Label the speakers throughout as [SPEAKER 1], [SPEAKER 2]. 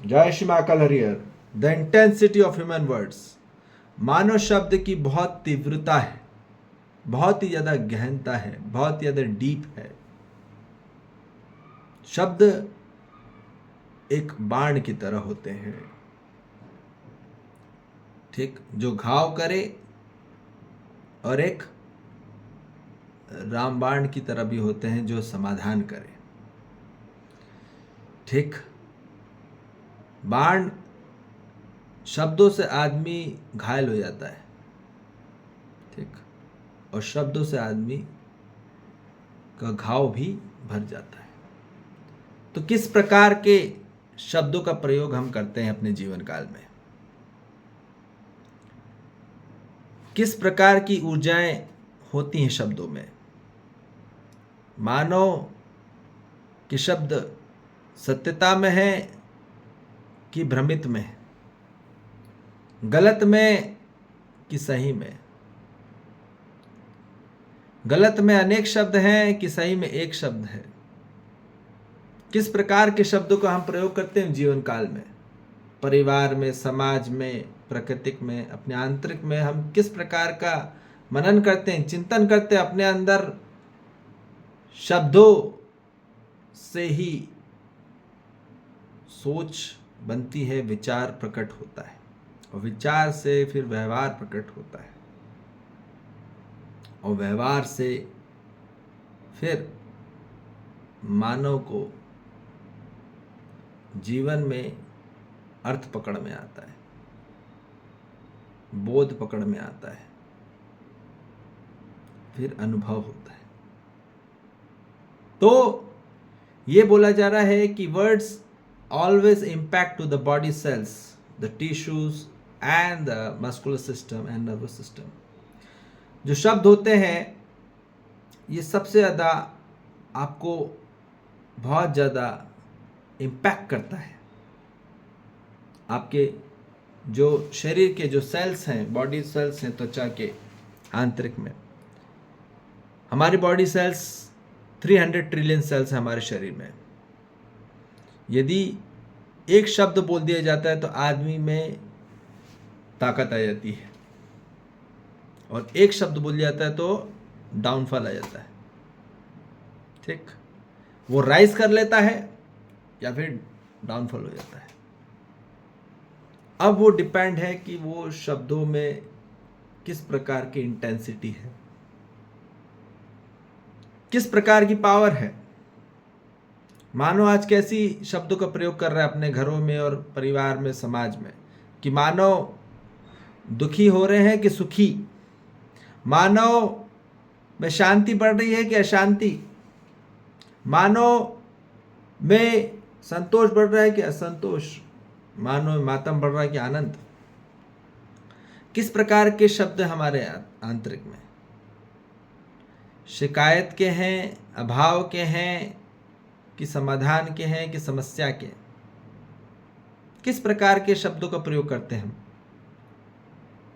[SPEAKER 1] जय Shri Mahakal Harihar. The intensity of human words. मानव शब्द की बहुत तीव्रता है, बहुत ही ज़्यादा गहनता है, बहुत ही ज़्यादा डीप है। शब्द एक बाण की तरह होते हैं, ठीक, जो घाव करे, और एक रामबाण की तरह भी होते हैं जो समाधान करे। ठीक, बाण शब्दों से आदमी घायल हो जाता है, ठीक, और शब्दों से आदमी का घाव भी भर जाता है। तो किस प्रकार के शब्दों का प्रयोग हम करते हैं अपने जीवन काल में, किस प्रकार की ऊर्जाएं होती हैं शब्दों में। मानो कि शब्द सत्यता में है कि भ्रमित में है, गलत में कि सही में। गलत में अनेक शब्द हैं कि सही में एक शब्द है। किस प्रकार के शब्दों का हम प्रयोग करते हैं जीवन काल में, परिवार में, समाज में, प्राकृतिक में, अपने आंतरिक में। हम किस प्रकार का मनन करते हैं, चिंतन करते हैं अपने अंदर। शब्दों से ही सोच बनती है, विचार प्रकट होता है, और विचार से फिर व्यवहार प्रकट होता है, और व्यवहार से फिर मानव को जीवन में अर्थ पकड़ में आता है, बोध पकड़ में आता है, फिर अनुभव होता है। तो ये बोला जा रहा है कि words always impact to the body cells, the tissues and the muscular system and nervous system. जो शब्द होते हैं ये सबसे ज़्यादा आपको बहुत ज़्यादा इम्पैक्ट करता है। आपके जो शरीर के जो सेल्स हैं, बॉडी सेल्स हैं, त्वचा के आंतरिक में, हमारी बॉडी सेल्स 300 ट्रिलियन सेल्स हैं हमारे शरीर में। यदि एक शब्द बोल दिया जाता है तो आदमी में ताकत आ जाती है, और एक शब्द बोल जाता है तो डाउनफॉल आ जाता है। ठीक, वो राइज कर लेता है या फिर डाउनफॉल हो जाता है। अब वो डिपेंड है कि वो शब्दों में किस प्रकार की इंटेंसिटी है, किस प्रकार की पावर है। मानव आज कैसी शब्दों का प्रयोग कर रहा है अपने घरों में और परिवार में, समाज में, कि मानव दुखी हो रहे हैं कि सुखी, मानव में शांति बढ़ रही है कि अशांति, मानव में संतोष बढ़ रहा है कि असंतोष, मानव में मातम बढ़ रहा है कि आनंद। किस प्रकार के शब्द हमारे आंतरिक में, शिकायत के हैं, अभाव के हैं, कि समाधान के हैं, कि समस्या के। किस प्रकार के शब्दों का प्रयोग करते हैं हम,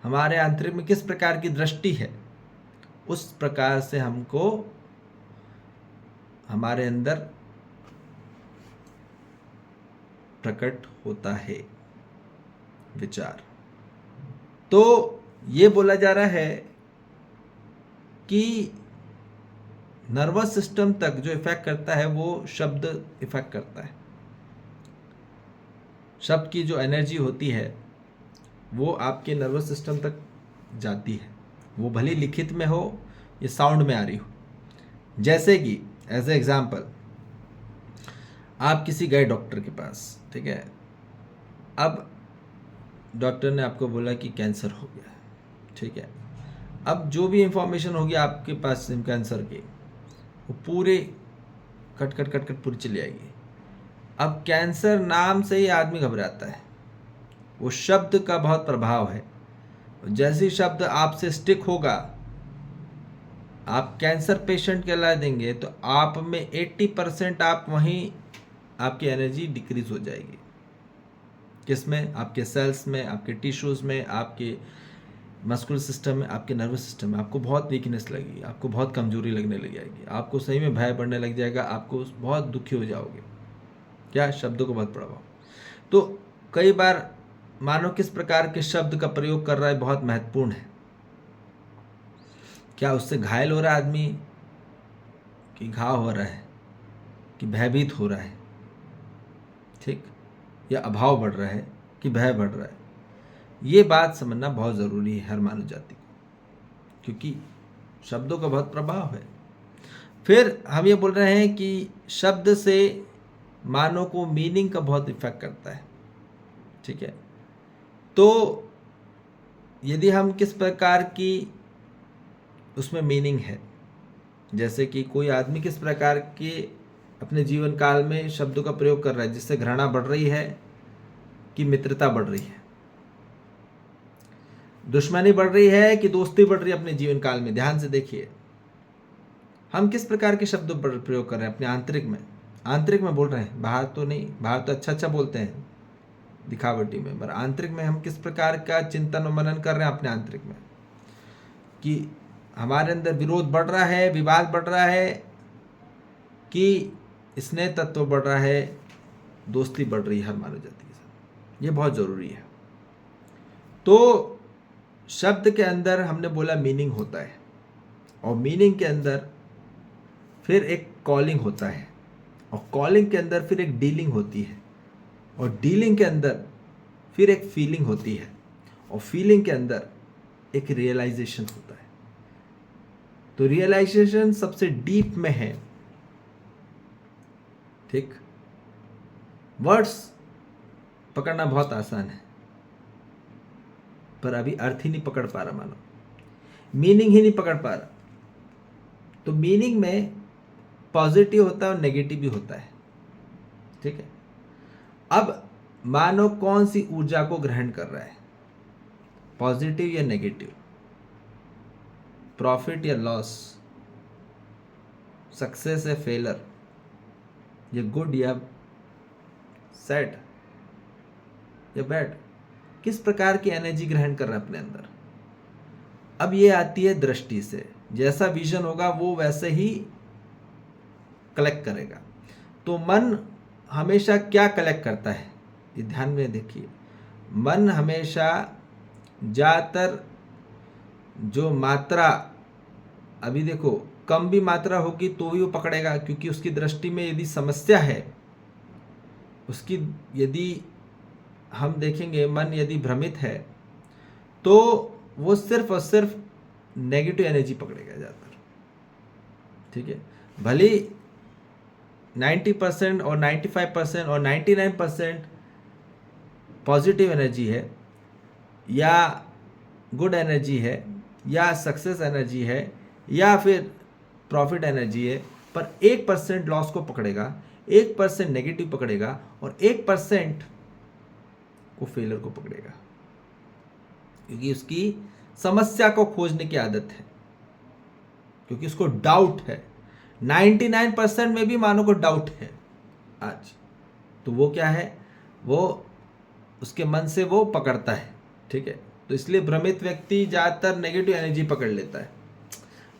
[SPEAKER 1] हमारे आंतरिक में किस प्रकार की दृष्टि है, उस प्रकार से हमको हमारे अंदर प्रकट होता है विचार। तो ये बोला जा रहा है कि नर्वस सिस्टम तक जो इफेक्ट करता है वो शब्द इफेक्ट करता है। शब्द की जो एनर्जी होती है वो आपके नर्वस सिस्टम तक जाती है, वो भले लिखित में हो या साउंड में आ रही हो। जैसे कि एज ए एग्जाम्पल, आप किसी गए डॉक्टर के पास, ठीक है, अब डॉक्टर ने आपको बोला कि कैंसर हो गया है, ठीक है। अब जो भी इंफॉर्मेशन होगी आपके पास कैंसर की, वो पूरे कट कट कट कट पूरी चली आएगी। अब कैंसर नाम से ही आदमी घबराता है, वो शब्द का बहुत प्रभाव है। जैसे ही शब्द आपसे स्टिक होगा, आप कैंसर पेशेंट कहला देंगे, तो आप में 80% आप वहीं आपकी एनर्जी डिक्रीज हो जाएगी। किसमें? आपके सेल्स में, आपके टिश्यूज़ में, आपके मस्कुलर सिस्टम में, आपके नर्वस सिस्टम में। आपको बहुत वीकनेस लगेगी, आपको बहुत कमजोरी लगने लग जाएगी, आपको सही में भय बढ़ने लग जाएगा, आपको बहुत दुखी हो जाओगे। क्या? शब्दों को बहुत प्रभाव। तो कई बार मानो किस प्रकार के शब्द का प्रयोग कर रहा है बहुत महत्वपूर्ण है। क्या उससे घायल हो रहा है आदमी, कि घाव हो रहा है, कि भयभीत हो रहा है, ठीक, या अभाव बढ़ रहा है कि भय बढ़ रहा है। ये बात समझना बहुत ज़रूरी है हर मानव जाति को, क्योंकि शब्दों का बहुत प्रभाव है। फिर हम ये बोल रहे हैं कि शब्द से मानव को मीनिंग का बहुत इफेक्ट करता है, ठीक है। तो यदि हम किस प्रकार की उसमें मीनिंग है, जैसे कि कोई आदमी किस प्रकार के अपने जीवन काल में शब्दों का प्रयोग कर रहा है जिससे घृणा बढ़ रही है कि मित्रता बढ़ रही है, दुश्मनी बढ़ रही है कि दोस्ती बढ़ रही है अपने जीवन काल में, ध्यान से देखिए हम किस प्रकार के शब्दों पर प्रयोग कर रहे हैं अपने आंतरिक में। आंतरिक में बोल रहे हैं, बाहर तो नहीं, बाहर तो अच्छा अच्छा बोलते हैं दिखावटी में, पर आंतरिक में हम किस प्रकार का चिंतन और मनन कर रहे हैं अपने आंतरिक में, कि हमारे अंदर विरोध बढ़ रहा है, विवाद बढ़ रहा है, कि स्नेह तत्व बढ़ रहा है, दोस्ती बढ़ रही है हर मानव जाति के साथ। ये बहुत ज़रूरी है। तो शब्द के अंदर हमने बोला मीनिंग होता है, और मीनिंग के अंदर फिर एक कॉलिंग होता है, और कॉलिंग के अंदर फिर एक डीलिंग होती है, और डीलिंग के अंदर फिर एक फीलिंग होती है, और फीलिंग के अंदर एक रियलाइजेशन होता है। तो रियलाइजेशन सबसे डीप में है, ठीक। वर्ड्स पकड़ना बहुत आसान है, पर अभी अर्थ ही नहीं पकड़ पा रहा मानो, मीनिंग ही नहीं पकड़ पा रहा। तो मीनिंग में पॉजिटिव होता है और नेगेटिव भी होता है, ठीक है। अब मानो कौन सी ऊर्जा को ग्रहण कर रहा है, पॉजिटिव या नेगेटिव, प्रॉफिट या लॉस, सक्सेस या फेलर, या गुड या सैड या बैड, किस प्रकार की एनर्जी ग्रहण कर रहा है अपने अंदर। अब ये आती है दृष्टि से, जैसा विजन होगा वो वैसे ही कलेक्ट करेगा। तो मन हमेशा क्या कलेक्ट करता है, ये ध्यान में देखिए, मन हमेशा ज़्यादातर जो मात्रा, अभी देखो कम भी मात्रा होगी तो भी वो पकड़ेगा, क्योंकि उसकी दृष्टि में यदि समस्या है, उसकी यदि हम देखेंगे मन यदि भ्रमित है तो वो सिर्फ और सिर्फ नेगेटिव एनर्जी पकड़ेगा ज़्यादातर, ठीक है। भले 90% और 95% और 99% पॉजिटिव एनर्जी है, या गुड एनर्जी है, या सक्सेस एनर्जी है, या फिर प्रॉफिट एनर्जी है, पर 1% लॉस को पकड़ेगा, 1% नेगेटिव पकड़ेगा, और 1% को फेलर को पकड़ेगा, क्योंकि उसकी समस्या को खोजने की आदत है, क्योंकि उसको डाउट है। 99% में भी मानो को डाउट है आज, तो वो क्या है, वो उसके मन से वो पकड़ता है, ठीक है। तो इसलिए भ्रमित व्यक्ति ज़्यादातर नेगेटिव एनर्जी पकड़ लेता है,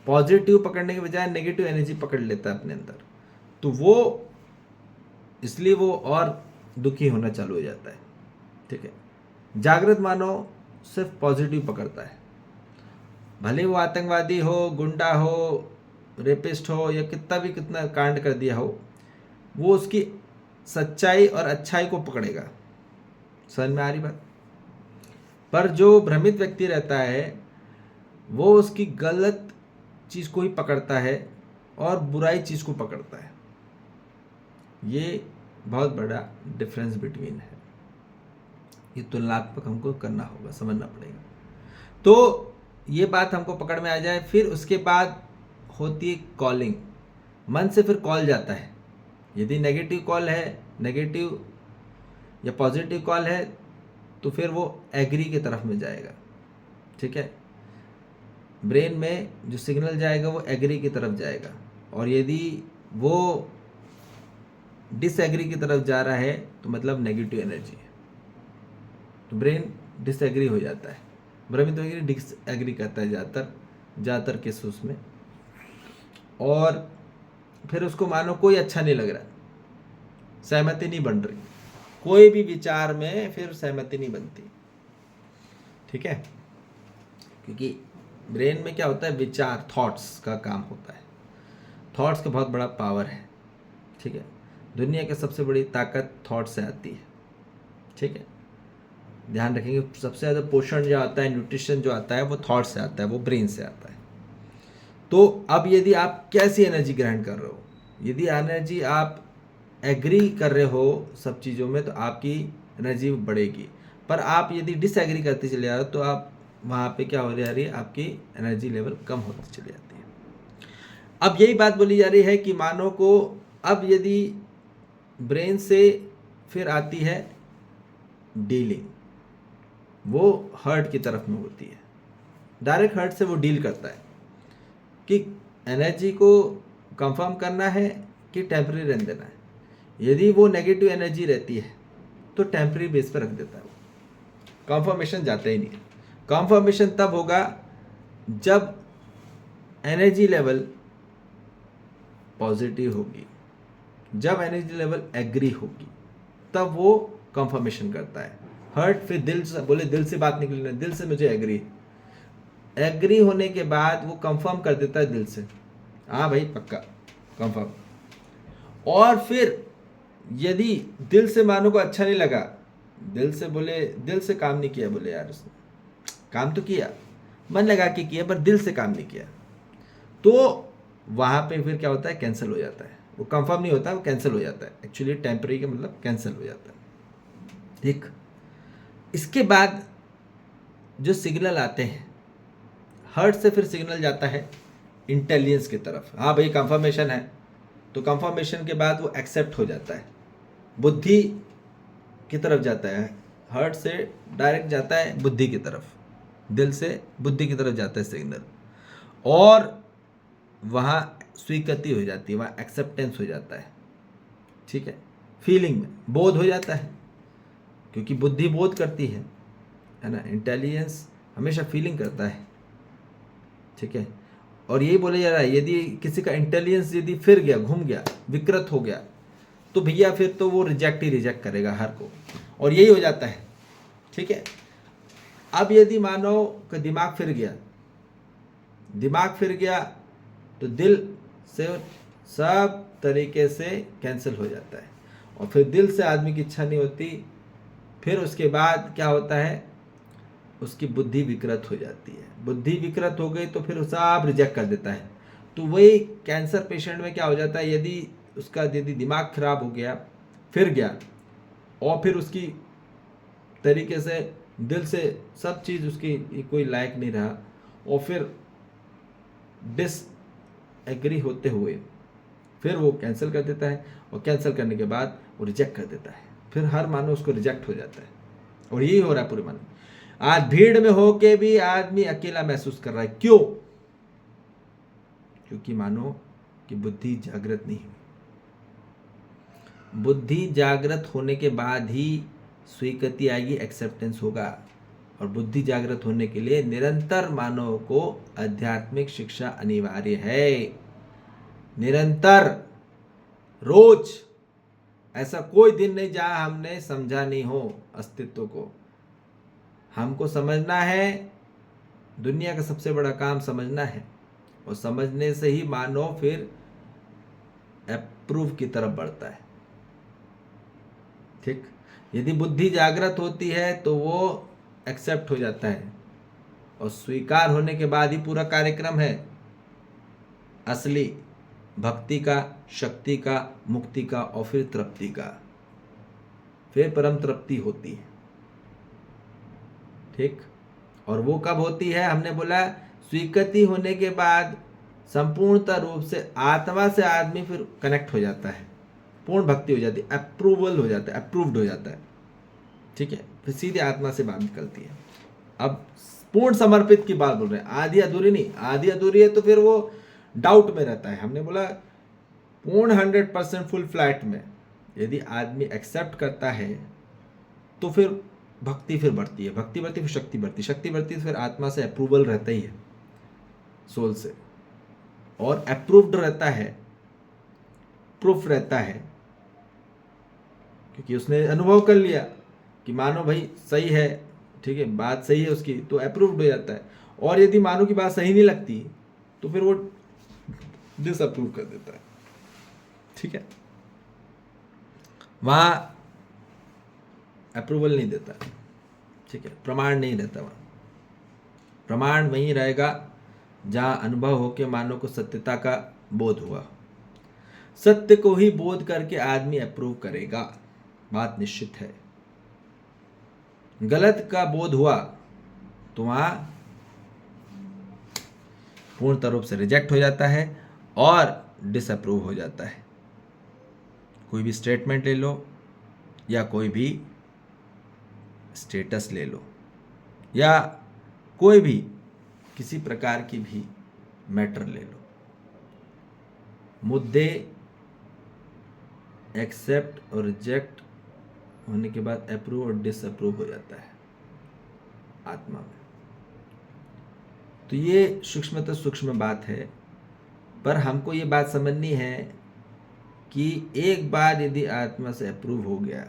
[SPEAKER 1] पॉजिटिव पकड़ने के बजाय नेगेटिव एनर्जी पकड़ लेता है अपने अंदर। तो वो इसलिए वो और दुखी होना चालू हो जाता है, ठीक है। जागृत मानव सिर्फ पॉजिटिव पकड़ता है, भले वो आतंकवादी हो, गुंडा हो, रेपिस्ट हो, या कितना कांड कर दिया हो, वो उसकी सच्चाई और अच्छाई को पकड़ेगा। समझ में आ रही बात। पर जो भ्रमित व्यक्ति रहता है वो उसकी गलत चीज़ को ही पकड़ता है और बुराई चीज़ को पकड़ता है। ये बहुत बड़ा डिफरेंस बिटवीन है, ये तुलनात्मक हमको करना होगा, समझना पड़ेगा। तो ये बात हमको पकड़ में आ जाए, फिर उसके बाद होती है कॉलिंग। मन से फिर कॉल जाता है, यदि नेगेटिव कॉल है, नेगेटिव या पॉजिटिव कॉल है, तो फिर वो एग्री की तरफ में जाएगा, ठीक है। ब्रेन में जो सिग्नल जाएगा वो एग्री की तरफ जाएगा, और यदि वो डिसएग्री की तरफ जा रहा है तो मतलब नेगेटिव एनर्जी है, तो ब्रेन डिसएग्री हो जाता है। भ्रमित व्यक्ति डिसएग्री करता है ज़्यादातर केसेस में, और फिर उसको मानो कोई अच्छा नहीं लग रहा, सहमति नहीं बन रही, कोई भी विचार में फिर सहमति नहीं बनती। ठीक है, क्योंकि ब्रेन में क्या होता है, विचार, थॉट्स का काम होता है। थॉट्स का बहुत बड़ा पावर है। ठीक है, दुनिया की सबसे बड़ी ताकत थॉट से आती है। ठीक है, ध्यान रखेंगे, सबसे ज़्यादा पोषण जो आता है, न्यूट्रिशन जो आता है, वो थॉट से आता है, वो ब्रेन से आता है। तो अब यदि आप कैसी एनर्जी ग्रहण कर रहे हो, यदि एनर्जी आप एग्री कर रहे हो सब चीज़ों में, तो आपकी एनर्जी बढ़ेगी। पर आप यदि डिसएग्री करते चले जा रहे हो, तो आप वहाँ पे क्या हो जा रही है, आपकी एनर्जी लेवल कम होती चली जाती है। अब यही बात बोली जा रही है कि मानव को अब यदि ब्रेन से फिर आती है डीलिंग, वो हर्ट की तरफ में होती है। डायरेक्ट हर्ट से वो डील करता है कि एनर्जी को कंफर्म करना है कि टेम्परेरी रहने देना है। यदि वो नेगेटिव एनर्जी रहती है तो टेम्परेरी बेस पर रख देता है, कंफर्मेशन जाता ही नहीं। कंफर्मेशन तब होगा जब एनर्जी लेवल पॉजिटिव होगी, जब एनर्जी लेवल एग्री होगी, तब वो कंफर्मेशन करता है। हर्ट फिर दिल से बोले, दिल से बात निकली ना, दिल से मुझे एग्री होने के बाद वो कंफर्म कर देता है दिल से, हाँ भाई पक्का कंफर्म। और फिर यदि दिल से मानो को अच्छा नहीं लगा, दिल से बोले, दिल से काम नहीं किया, बोले यार उसने काम तो किया, मन लगा के किया, पर दिल से काम नहीं किया, तो वहाँ पे फिर क्या होता है, कैंसिल हो जाता है। वो कंफर्म नहीं होता, वो कैंसिल हो जाता है। एक्चुअली टेम्परेरी का मतलब कैंसिल हो जाता है। ठीक, इसके बाद जो सिग्नल आते हैं हर्ट से, फिर सिग्नल जाता है इंटेलिजेंस की तरफ। हाँ भाई कंफर्मेशन है, तो कंफर्मेशन के बाद वो एक्सेप्ट हो जाता है, बुद्धि की तरफ जाता है। हर्ट से डायरेक्ट जाता है बुद्धि की तरफ, दिल से बुद्धि की तरफ जाता है सिग्नल, और वहाँ स्वीकृति हो जाती है, वहाँ एक्सेप्टेंस हो जाता है। ठीक है, फीलिंग में बोध हो जाता है, क्योंकि बुद्धि बोध करती है ना, इंटेलिजेंस हमेशा फीलिंग करता है। ठीक है, और यही बोला जा रहा है, यदि किसी का इंटेलिजेंस यदि फिर गया, घूम गया, विकृत हो गया, तो भैया फिर तो वो रिजेक्ट करेगा हर को, और यही हो जाता है। ठीक है, अब यदि मानव का दिमाग फिर गया, दिमाग फिर गया, तो दिल से सब तरीके से कैंसिल हो जाता है, और फिर दिल से आदमी की इच्छा नहीं होती, फिर उसके बाद क्या होता है, उसकी बुद्धि विकृत हो जाती है। बुद्धि विकृत हो गई तो फिर सब रिजेक्ट कर देता है। तो वही कैंसर पेशेंट में क्या हो जाता है, यदि दिमाग खराब हो गया, फिर गया, और फिर उसकी तरीके से दिल से सब चीज़ उसकी कोई लायक नहीं रहा, और फिर डिस एग्री होते हुए फिर वो कैंसिल कर देता है, और कैंसिल करने के बाद वो रिजेक्ट कर देता है, फिर हर मानो उसको रिजेक्ट हो जाता है। और यही हो रहा है पूरे मानो। आज भीड़ में होके भी आदमी अकेला महसूस कर रहा है, क्यों? क्योंकि मानो कि बुद्धि जागृत नहीं हुई। बुद्धि जागृत होने के बाद ही स्वीकृति आएगी, एक्सेप्टेंस होगा। और बुद्धि जागृत होने के लिए निरंतर मानव को आध्यात्मिक शिक्षा अनिवार्य है। निरंतर, रोज, ऐसा कोई दिन नहीं जहां हमने समझा नहीं हो अस्तित्व को। हमको समझना है, दुनिया का सबसे बड़ा काम समझना है, और समझने से ही मानव फिर अप्रूव की तरफ बढ़ता है। ठीक, यदि बुद्धि जागृत होती है तो वो एक्सेप्ट हो जाता है, और स्वीकार होने के बाद ही पूरा कार्यक्रम है असली भक्ति का, शक्ति का, मुक्ति का, और फिर तृप्ति का, फिर परम तृप्ति होती है। ठीक, और वो कब होती है? हमने बोला स्वीकृति होने के बाद संपूर्णता रूप से आत्मा से आदमी फिर कनेक्ट हो जाता है, पूर्ण भक्ति हो जाती है, अप्रूवल हो जाता है, अप्रूव्ड हो जाता है। ठीक है, फिर सीधे आत्मा से बात निकलती है। अब पूर्ण समर्पित की बात बोल रहे हैं, आधी अधूरी नहीं। आधी अधूरी है तो फिर वो डाउट में रहता है। हमने बोला पूर्ण 100% फुल फ्लैट में यदि आदमी एक्सेप्ट करता है तो फिर भक्ति फिर बढ़ती है, भक्ति बढ़ती फिर शक्ति बढ़ती, शक्ति बढ़ती तो फिर आत्मा से अप्रूवल रहता ही है, सोल से, और अप्रूव्ड रहता है, प्रूफ रहता है, क्योंकि उसने अनुभव कर लिया कि मानो भाई सही है, ठीक है, बात सही है उसकी, तो अप्रूव्ड हो जाता है। और यदि मानो की बात सही नहीं लगती तो फिर वो डिसअप्रूव कर देता है। ठीक है, वहां अप्रूवल नहीं देता, ठीक है, प्रमाण नहीं रहता। वहां प्रमाण वहीं रहेगा जहां अनुभव हो के मानो को सत्यता का बोध हुआ। सत्य को ही बोध करके आदमी अप्रूव करेगा, बात निश्चित है। गलत का बोध हुआ तो वहां पूर्ण रूप से रिजेक्ट हो जाता है और डिसअप्रूव हो जाता है। कोई भी स्टेटमेंट ले लो या कोई भी स्टेटस ले लो या कोई भी किसी प्रकार की भी मैटर ले लो, मुद्दे एक्सेप्ट और रिजेक्ट होने के बाद अप्रूव और डिसअप्रूव हो जाता है आत्मा में। तो ये सूक्ष्म सूक्ष्म बात है, पर हमको ये बात समझनी है कि एक बार यदि आत्मा से अप्रूव हो गया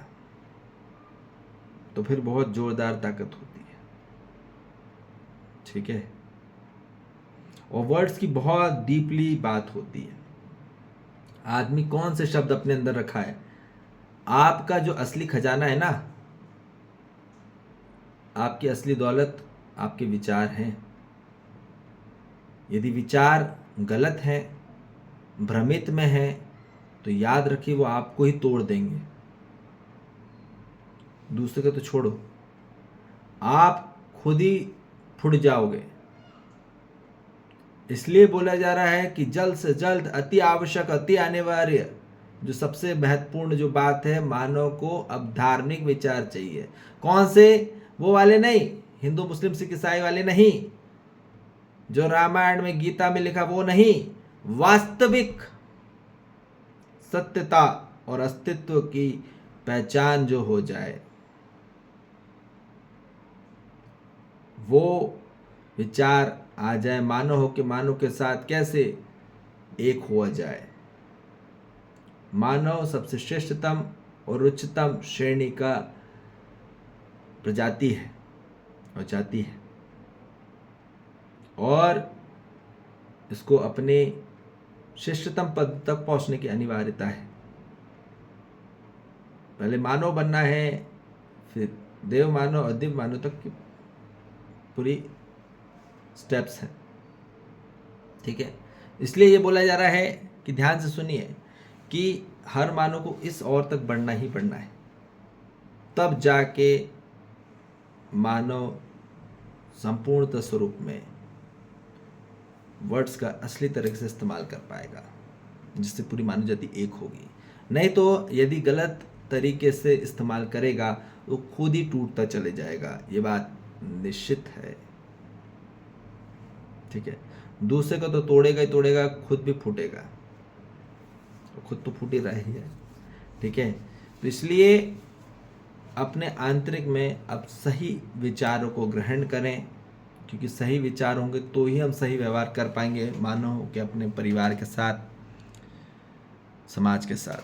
[SPEAKER 1] तो फिर बहुत जोरदार ताकत होती है। ठीक है, और वर्ड्स की बहुत डीपली बात होती है। आदमी कौन से शब्द अपने अंदर रखा है, आपका जो असली खजाना है ना, आपकी असली दौलत आपके विचार हैं। यदि विचार गलत हैं, भ्रमित में हैं, तो याद रखिए वो आपको ही तोड़ देंगे। दूसरे का तो छोड़ो, आप खुद ही फुट जाओगे। इसलिए बोला जा रहा है कि जल्द से जल्द, अति आवश्यक, अति अनिवार्य, जो सबसे महत्वपूर्ण जो बात है, मानव को अब धार्मिक विचार चाहिए। कौन से? वो वाले नहीं, हिंदू मुस्लिम सिख ईसाई वाले नहीं, जो रामायण में गीता में लिखा वो नहीं। वास्तविक सत्यता और अस्तित्व की पहचान जो हो जाए, वो विचार आ जाए, मानव हो के मानव के साथ कैसे एक हुआ जाए। मानव सबसे श्रेष्ठतम और उच्चतम श्रेणी का प्रजाति है और जाति है, और इसको अपने श्रेष्ठतम पद तक पहुंचने की अनिवार्यता है। पहले मानव बनना है, फिर देव मानव और दिव्य मानव तक की पूरी स्टेप्स हैं। ठीक है, इसलिए ये बोला जा रहा है कि ध्यान से सुनिए कि हर मानव को इस ओर तक बढ़ना ही बढ़ना है, तब जाके मानव संपूर्णतः स्वरूप में वर्ड्स का असली तरीके से इस्तेमाल कर पाएगा, जिससे पूरी मानव जाति एक होगी। नहीं तो यदि गलत तरीके से इस्तेमाल करेगा तो खुद ही टूटता चले जाएगा, ये बात निश्चित है। ठीक है, दूसरे को तो तोड़ेगा ही तोड़ेगा, खुद भी फूटेगा, खुद तो फूट ही रहा ही है। ठीक है, तो इसलिए अपने आंतरिक में अब सही विचारों को ग्रहण करें, क्योंकि सही विचार होंगे तो ही हम सही व्यवहार कर पाएंगे, मानो कि अपने परिवार के साथ, समाज के साथ।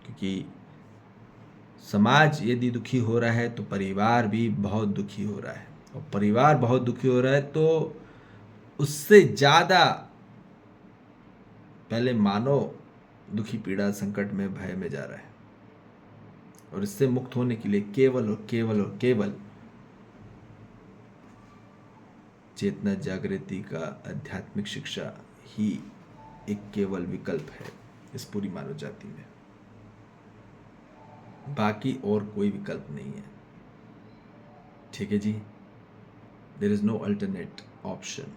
[SPEAKER 1] क्योंकि समाज यदि दुखी हो रहा है तो परिवार भी बहुत दुखी हो रहा है, और परिवार बहुत दुखी हो रहा है तो उससे ज़्यादा पहले मानव दुखी, पीड़ा, संकट में, भय में जा रहा है। और इससे मुक्त होने के लिए केवल और केवल और केवल चेतना जागृति का आध्यात्मिक शिक्षा ही एक केवल विकल्प है इस पूरी मानव जाति में, बाकी और कोई विकल्प नहीं है। ठीक है जी, there is no alternate option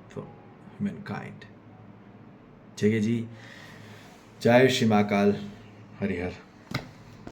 [SPEAKER 1] for humankind. ठीक है जी, जय श्री महाकाल, हरिहर।